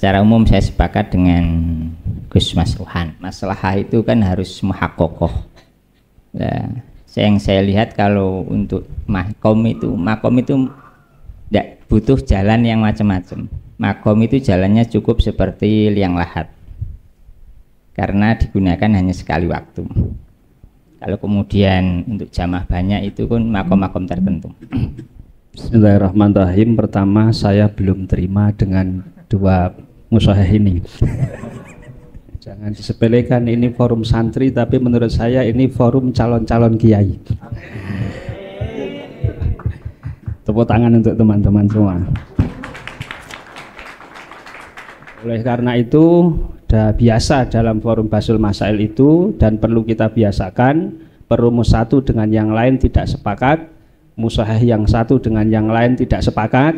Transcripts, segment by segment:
Secara umum saya sepakat dengan Gus Mas Ruhan. Masalah itu kan harus muhaqqaqah. Nah, yang saya lihat kalau untuk makom itu tidak butuh jalan yang macam-macam. Makom itu jalannya cukup seperti liang lahat, karena digunakan hanya sekali waktu. Kalau kemudian untuk jamaah banyak itu pun makom-makom tertentu. Bismillahirrahmanirrahim. Pertama, saya belum terima dengan dua musyahah ini. Jangan disepelekan, ini forum santri, tapi menurut saya ini forum calon-calon kiai. Tepuk tangan untuk teman-teman semua. Oleh karena itu, sudah biasa dalam forum Basul Masail itu, dan perlu kita biasakan, perumus satu dengan yang lain tidak sepakat, musyahah yang satu dengan yang lain tidak sepakat.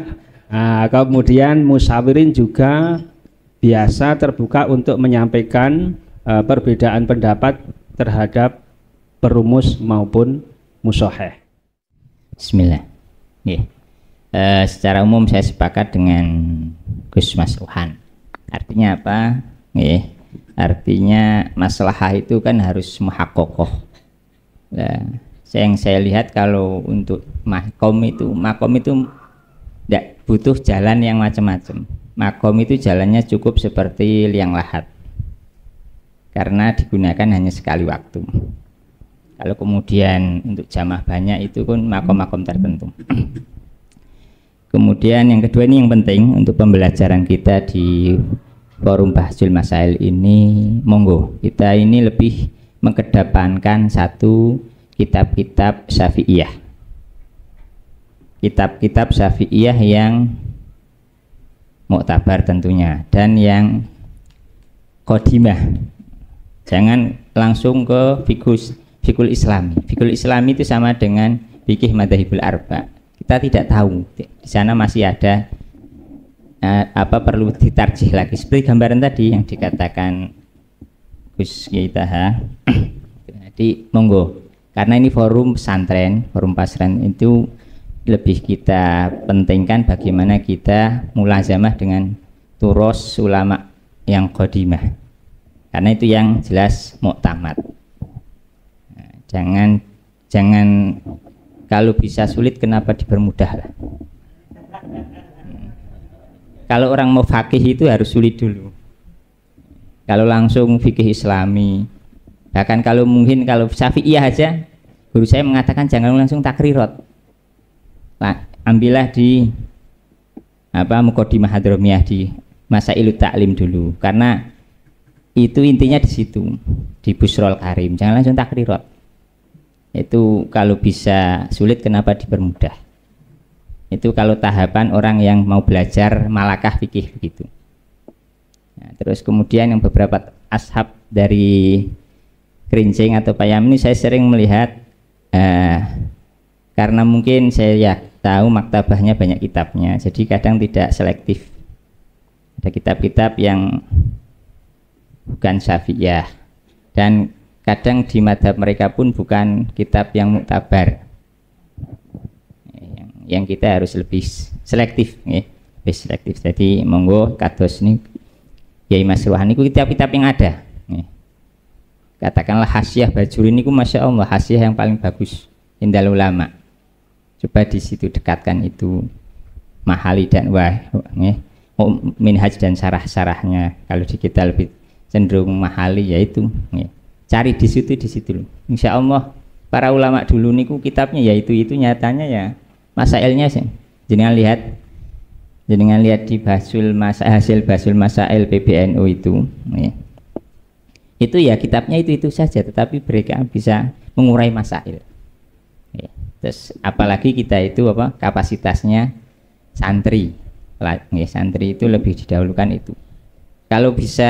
Nah, kemudian musyawirin juga biasa terbuka untuk menyampaikan perbedaan pendapat terhadap perumus maupun musyahah. Bismillah. Secara umum saya sepakat dengan Gus Mas Ruhan. Artinya apa? Artinya masalah itu kan harus muhaqqaqah. Nah, yang saya lihat kalau untuk makom itu tidak butuh jalan yang macam-macam. Makom itu jalannya cukup seperti liang lahat, karena digunakan hanya sekali waktu. Kalau kemudian untuk jamaah banyak itu pun makom-makom tertentu. Kemudian yang kedua, ini yang penting untuk pembelajaran kita di forum Bahsul Masail ini, monggo kita ini lebih mengedepankan satu kitab-kitab Syafi'iyah, kitab-kitab Syafi'iyah yang muktabar tentunya, dan yang qadimah. Jangan langsung ke fikul Islami. Fikul Islami itu sama dengan fikih madzhabul arba. Kita tidak tahu di sana masih ada perlu ditarjih lagi, seperti gambaran tadi yang dikatakan Gus kita. Jadi monggo, karena ini forum pesantren, forum pesantren itu lebih kita pentingkan bagaimana kita mulazamah dengan turos ulama yang qadimah, karena itu yang jelas muktamad. Nah, jangan kalau bisa sulit, kenapa dipermudah lah. Kalau orang mau fakih itu harus sulit dulu. Kalau langsung fikih Islami, bahkan kalau mungkin kalau Syafi'iyah aja, guru saya mengatakan jangan langsung takrirat. Nah, ambillah di Muqaddimah Hadramiyah, di Masailut Ta'lim dulu, karena itu intinya di situ, di Busrol Karim. Jangan langsung takrirat. Itu kalau bisa sulit, kenapa dipermudah? Itu kalau tahapan orang yang mau belajar malakah fikih begitu. Nah, terus kemudian yang beberapa ashab dari Kerincing atau Payam ini saya sering melihat, karena mungkin saya tahu maktabahnya banyak kitabnya, jadi kadang tidak selektif. Ada kitab-kitab yang bukan Syafi'iyah, dan kadang di madhab mereka pun bukan kitab yang muktabar. Yang kita harus lebih selektif, lebih selektif. Jadi monggo kados ini Yai Mas Ruhan itu kitab-kitab yang ada. Katakanlah Hasyiah Bajuri ini, masya Allah, hasyiah yang paling bagus Indal Ulama. Coba di situ dekatkan itu Mahali dan Minhaj dan syarah-syarahnya. Kalau di kita lebih cenderung Mahali, yaitu cari di situ. Insya Allah para ulama dulu niku kitabnya yaitu nyatanya ya masailnya sih. Jangan lihat di hasil Basul Masail PBNU itu ya kitabnya itu saja, tetapi mereka bisa mengurai masail. Terus apalagi kita itu kapasitasnya santri. Santri itu lebih didahulukan itu. Kalau bisa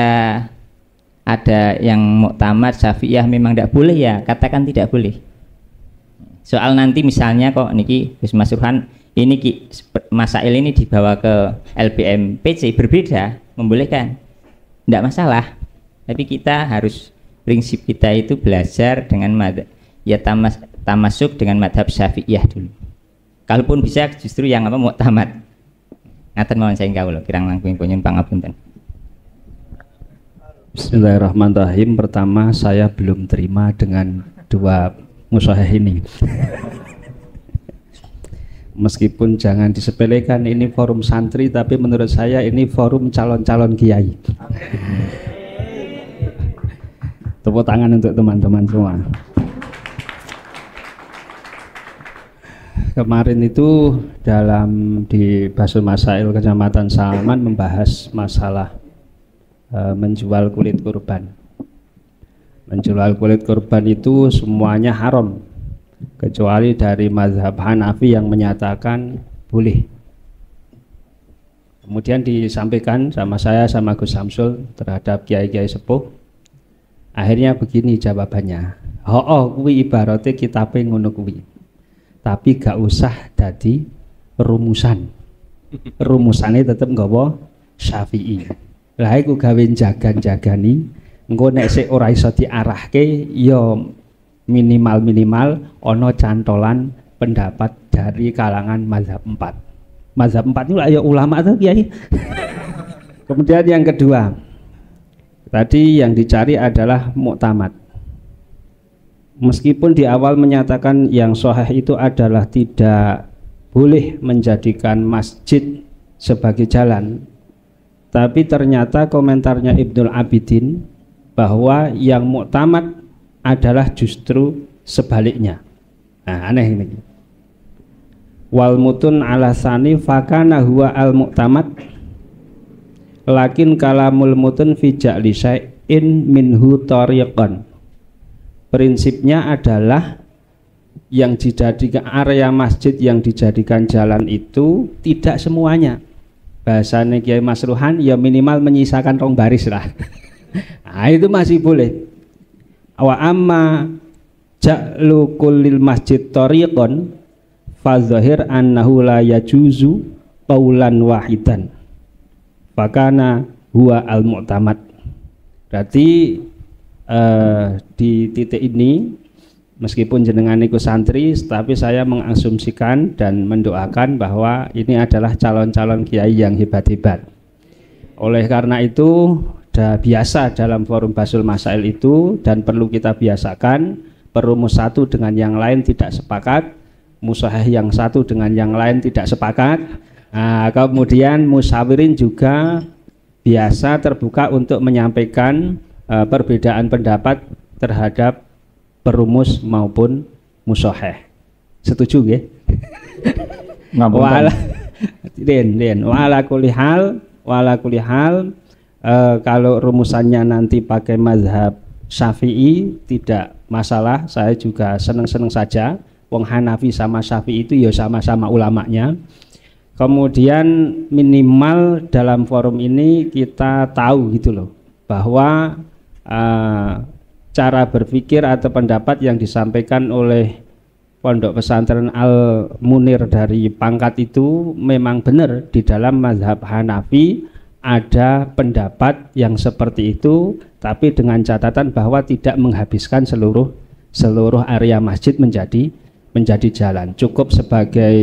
ada yang muktamad Syafi'iyah memang tidak boleh, ya katakan tidak boleh. Soal nanti misalnya kok niki Gus Mas Ruhan ini masail ini dibawa ke LBM PC berbeda, membolehkan, tidak masalah. Tapi kita harus, prinsip kita itu belajar dengan tamasuk dengan madhab Syafi'iyah dulu. Kalaupun bisa justru yang muktamad. Ngaten mawon saya kawula kirang langkung punjun pangapunten. Bismillahirrahmanirrahim. Pertama, saya belum terima dengan dua musyahih ini. Meskipun jangan disepelekan, ini forum santri, tapi menurut saya ini forum calon-calon kiai. Tepuk tangan untuk teman-teman semua. Kemarin itu di Basul Masail Kecamatan Salaman membahas masalah menjual kulit kurban. Menjual kulit kurban itu semuanya haram, kecuali dari mazhab Hanafi yang menyatakan boleh. Kemudian disampaikan sama saya sama Gus Samsul terhadap kiai-kiai sepuh. Akhirnya begini jawabannya. Kuwi ibaratnya kitabe ngono kuwi. Tapi gak usah dadi rumusan. Rumusane tetep nggawa Syafi'i. Lah iku gawe jagan-jagani, engko nek sik ora iso diarahke ya minimal ana cantolan pendapat dari kalangan mazhab 4. Mazhab 4 itu ya ulama tuh Kiai. Kemudian yang kedua, tadi yang dicari adalah muktamad. Meskipun di awal menyatakan yang sahih itu adalah tidak boleh menjadikan masjid sebagai jalan, tapi ternyata komentarnya Ibnul Abidin bahwa yang muktamad adalah justru sebaliknya. Nah, aneh ini. Wal mutun ala sani fakana huwa al muktamad lakin kalamul mutun fi ja'li syai'in minhu tariqan. Prinsipnya adalah yang dijadikan area masjid yang dijadikan jalan itu tidak semuanya. Bahasanya Kiai Masruhan ya minimal menyisakan rong baris lah. Nah, itu masih boleh. Wa amma ja'lu kullil masjid tariqan fa zahir annahu la yajuzu qaulan wahidan. Fakana huwa al mu'tamad. Berarti di titik ini meskipun jenengan iku santri, tapi saya mengasumsikan dan mendoakan bahwa ini adalah calon-calon kiai yang hebat-hebat. Oleh karena itu, sudah biasa dalam forum Basul Masail itu dan perlu kita biasakan, perumus satu dengan yang lain tidak sepakat, musyahih yang satu dengan yang lain tidak sepakat. Nah, kemudian musyawirin juga biasa terbuka untuk menyampaikan perbedaan pendapat terhadap perumus maupun musyahih. Setuju nggih? Wala kulli hal kalau rumusannya nanti pakai mazhab Syafi'i tidak masalah, saya juga seneng-seneng saja. Wong Hanafi sama Syafi'i itu ya sama-sama ulamanya. Kemudian minimal dalam forum ini kita tahu gitu loh bahwa cara berpikir atau pendapat yang disampaikan oleh Pondok Pesantren Al Munir dari Pangkat itu memang benar. Di dalam mazhab Hanafi ada pendapat yang seperti itu, tapi dengan catatan bahwa tidak menghabiskan seluruh area masjid menjadi jalan. Cukup sebagai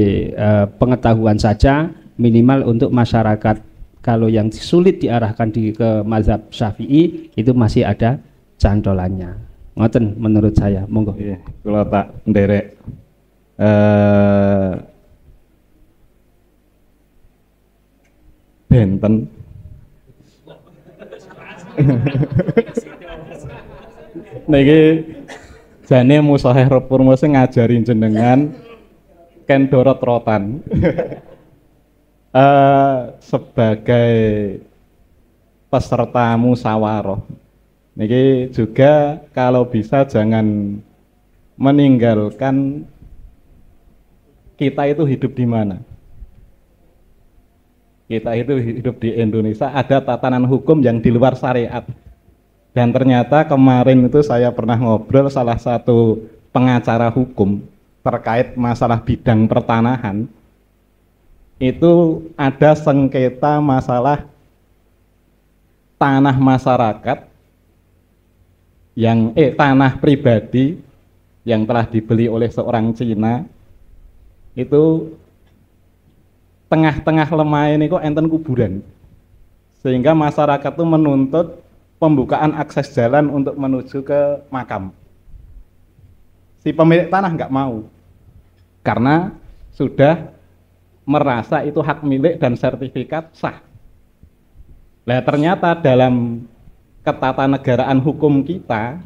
pengetahuan saja, minimal untuk masyarakat. Kalau yang sulit diarahkan ke mazhab Syafi'i itu masih ada cantolannya. Ngoten menurut saya. Monggo. Kalau tak nderek benten niki jane musyahih Purmose ngajari jenengan ken dorot-rotan. Sebagai peserta musyawarah niki juga kalau bisa jangan meninggalkan kita itu hidup di mana. Kita itu hidup di Indonesia, ada tatanan hukum yang di luar syariat. Dan ternyata kemarin itu saya pernah ngobrol salah satu pengacara hukum terkait masalah bidang pertanahan. Itu ada sengketa masalah tanah masyarakat yang tanah pribadi yang telah dibeli oleh seorang Cina. Itu tengah-tengah lemah ini kok enten kuburan, sehingga masyarakat itu menuntut pembukaan akses jalan untuk menuju ke makam. Si pemilik tanah nggak mau, karena sudah merasa itu hak milik dan sertifikat sah. Nah, ternyata dalam ketatanegaraan hukum kita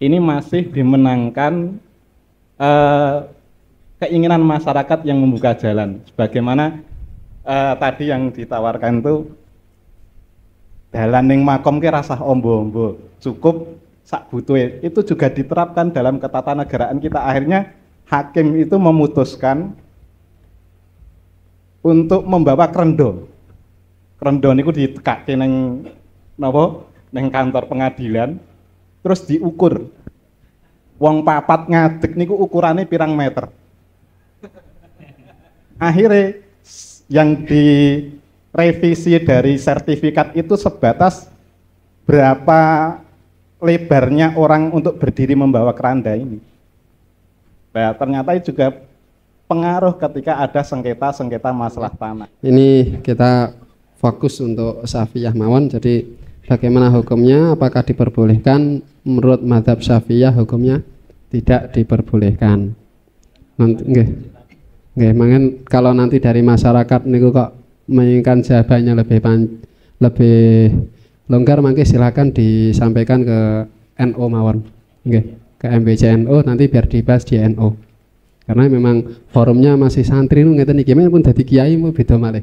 ini masih dimenangkan keinginan masyarakat yang membuka jalan. Sebagaimana tadi yang ditawarkan itu, dalan ning makom ki rasah ombo-ombo, cukup sak butuhe. Itu juga diterapkan dalam ketatanegaraan kita. Akhirnya hakim itu memutuskan untuk membawa krendo. Krendo niku ditekake ning napa? Ning kantor pengadilan, terus diukur. Wong papat ngadeg niku ukurannya pirang meter. Akhirnya yang direvisi dari sertifikat itu sebatas berapa lebarnya orang untuk berdiri membawa keranda ini. Nah, ternyata itu juga pengaruh ketika ada sengketa masalah tanah. Ini kita fokus untuk Syafi'iyah mawon. Jadi bagaimana hukumnya? Apakah diperbolehkan? Menurut mazhab Syafi'iyah hukumnya tidak diperbolehkan. Nanti nggih, mangen kalau nanti dari masyarakat niku kok menginginkan jawabannya lebih longgar, mangke silakan disampaikan ke NU mawon. Nggih, ke MBCNU nanti biar dibahas di NU. Karena memang forumnya masih santri ngeten iki, men pun dadi kiai mu beda malih.